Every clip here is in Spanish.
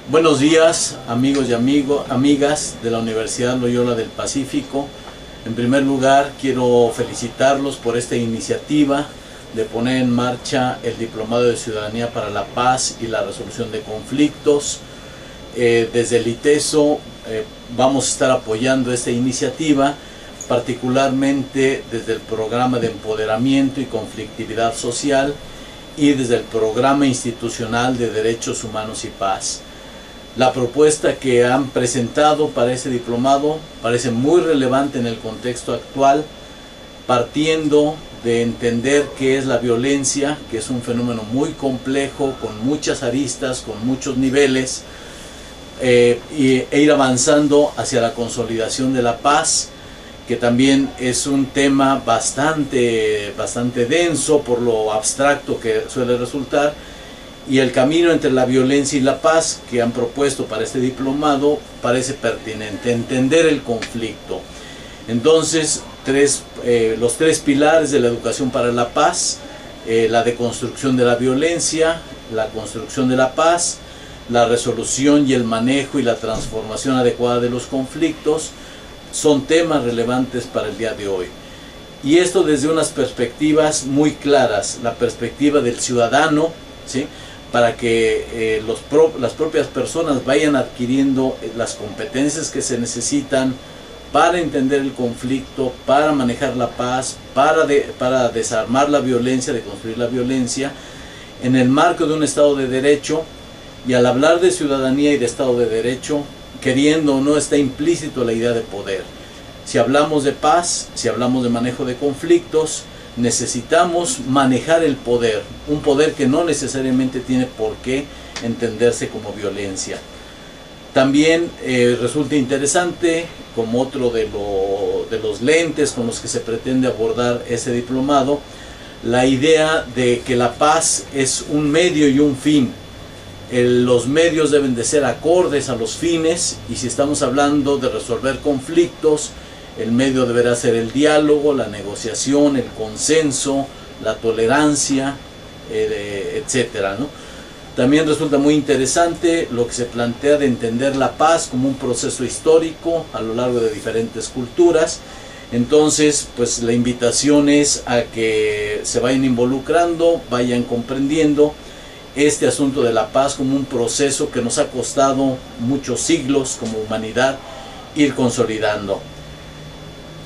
Buenos días, amigos y amigas de la Universidad Loyola del Pacífico. En primer lugar, quiero felicitarlos por esta iniciativa de poner en marcha el Diplomado de Ciudadanía para la Paz y la Resolución de Conflictos. Desde el ITESO vamos a estar apoyando esta iniciativa, particularmente desde el Programa de Empoderamiento y Conflictividad Social y desde el Programa Institucional de Derechos Humanos y Paz. La propuesta que han presentado para ese diplomado parece muy relevante en el contexto actual, partiendo de entender qué es la violencia, que es un fenómeno muy complejo, con muchas aristas, con muchos niveles, e ir avanzando hacia la consolidación de la paz, que también es un tema bastante denso por lo abstracto que suele resultar, y el camino entre la violencia y la paz que han propuesto para este diplomado parece pertinente, entender el conflicto. Entonces, los tres pilares de la educación para la paz, la deconstrucción de la violencia, la construcción de la paz, la resolución y el manejo y la transformación adecuada de los conflictos, son temas relevantes para el día de hoy. Y esto desde unas perspectivas muy claras, la perspectiva del ciudadano, ¿sí?, para que las propias personas vayan adquiriendo las competencias que se necesitan para entender el conflicto, para manejar la paz, para desarmar la violencia, deconstruir la violencia, en el marco de un Estado de Derecho. Y al hablar de ciudadanía y de Estado de Derecho, queriendo o no, está implícito la idea de poder. Si hablamos de paz, si hablamos de manejo de conflictos, necesitamos manejar el poder, un poder que no necesariamente tiene por qué entenderse como violencia. También resulta interesante, como otro de los lentes con los que se pretende abordar ese diplomado, la idea de que la paz es un medio y un fin. Los medios deben de ser acordes a los fines, y si estamos hablando de resolver conflictos, el medio deberá ser el diálogo, la negociación, el consenso, la tolerancia, etcétera, ¿no? También resulta muy interesante lo que se plantea de entender la paz como un proceso histórico a lo largo de diferentes culturas. Entonces, pues la invitación es a que se vayan involucrando, vayan comprendiendo este asunto de la paz como un proceso que nos ha costado muchos siglos como humanidad ir consolidando.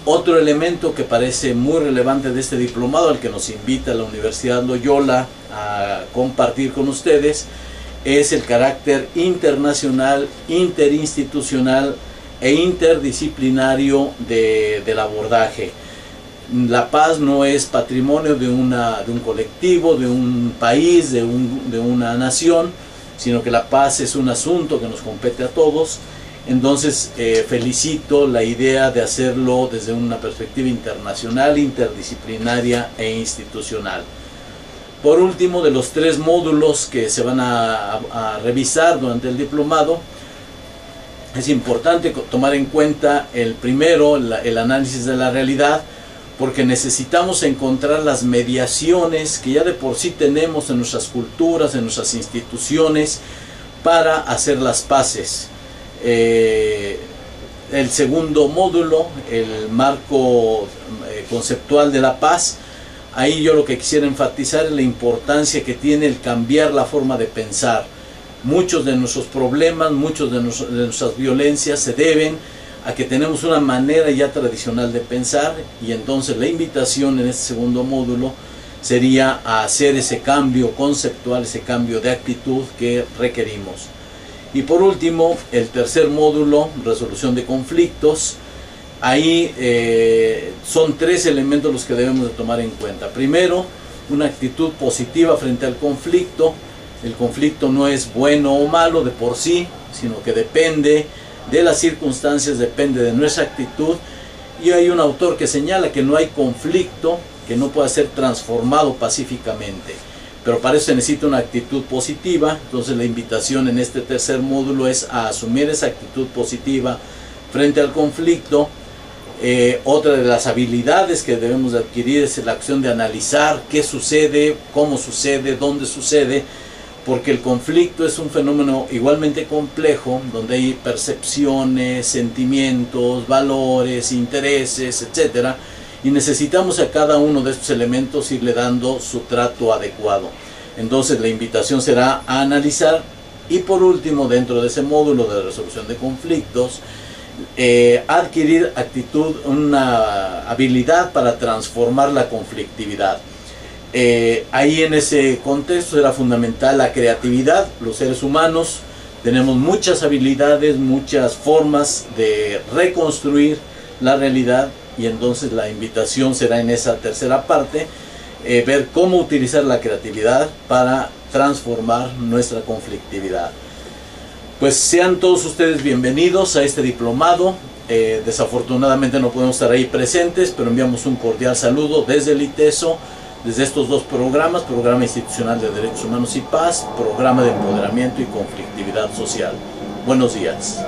Otro elemento que parece muy relevante de este diplomado, al que nos invita la Universidad Loyola a compartir con ustedes, es el carácter internacional, interinstitucional e interdisciplinario del abordaje. La paz no es patrimonio de un colectivo, de un país, de una nación, sino que la paz es un asunto que nos compete a todos. Entonces felicito la idea de hacerlo desde una perspectiva internacional, interdisciplinaria e institucional. Por último, de los tres módulos que se van a revisar durante el diplomado, es importante tomar en cuenta el primero, el análisis de la realidad, porque necesitamos encontrar las mediaciones que ya de por sí tenemos en nuestras culturas, en nuestras instituciones, para hacer las paces. El segundo módulo, el marco conceptual de la paz, ahí yo lo que quisiera enfatizar es la importancia que tiene el cambiar la forma de pensar. Muchos de nuestros problemas, muchos de nuestras violencias se deben a que tenemos una manera ya tradicional de pensar, y entonces la invitación en este segundo módulo sería a hacer ese cambio conceptual, ese cambio de actitud que requerimos. Y por último, el tercer módulo, resolución de conflictos. Ahí son tres elementos los que debemos de tomar en cuenta. Primero, una actitud positiva frente al conflicto. El conflicto no es bueno o malo de por sí, sino que depende de las circunstancias, depende de nuestra actitud. Y hay un autor que señala que no hay conflicto que no pueda ser transformado pacíficamente. Pero para eso se necesita una actitud positiva. Entonces la invitación en este tercer módulo es a asumir esa actitud positiva frente al conflicto. Otra de las habilidades que debemos de adquirir es la acción de analizar qué sucede, cómo sucede, dónde sucede, porque el conflicto es un fenómeno igualmente complejo, donde hay percepciones, sentimientos, valores, intereses, etcétera, y necesitamos a cada uno de estos elementos irle dando su trato adecuado. Entonces la invitación será a analizar, y por último, dentro de ese módulo de resolución de conflictos, adquirir una habilidad para transformar la conflictividad. Ahí en ese contexto era fundamental la creatividad. Los seres humanos tenemos muchas habilidades, muchas formas de reconstruir la realidad, y entonces la invitación será en esa tercera parte, ver cómo utilizar la creatividad para transformar nuestra conflictividad. Pues sean todos ustedes bienvenidos a este diplomado. Desafortunadamente no podemos estar ahí presentes, pero enviamos un cordial saludo desde el ITESO, desde estos dos programas: Programa Institucional de Derechos Humanos y Paz, Programa de Empoderamiento y Conflictividad Social. Buenos días.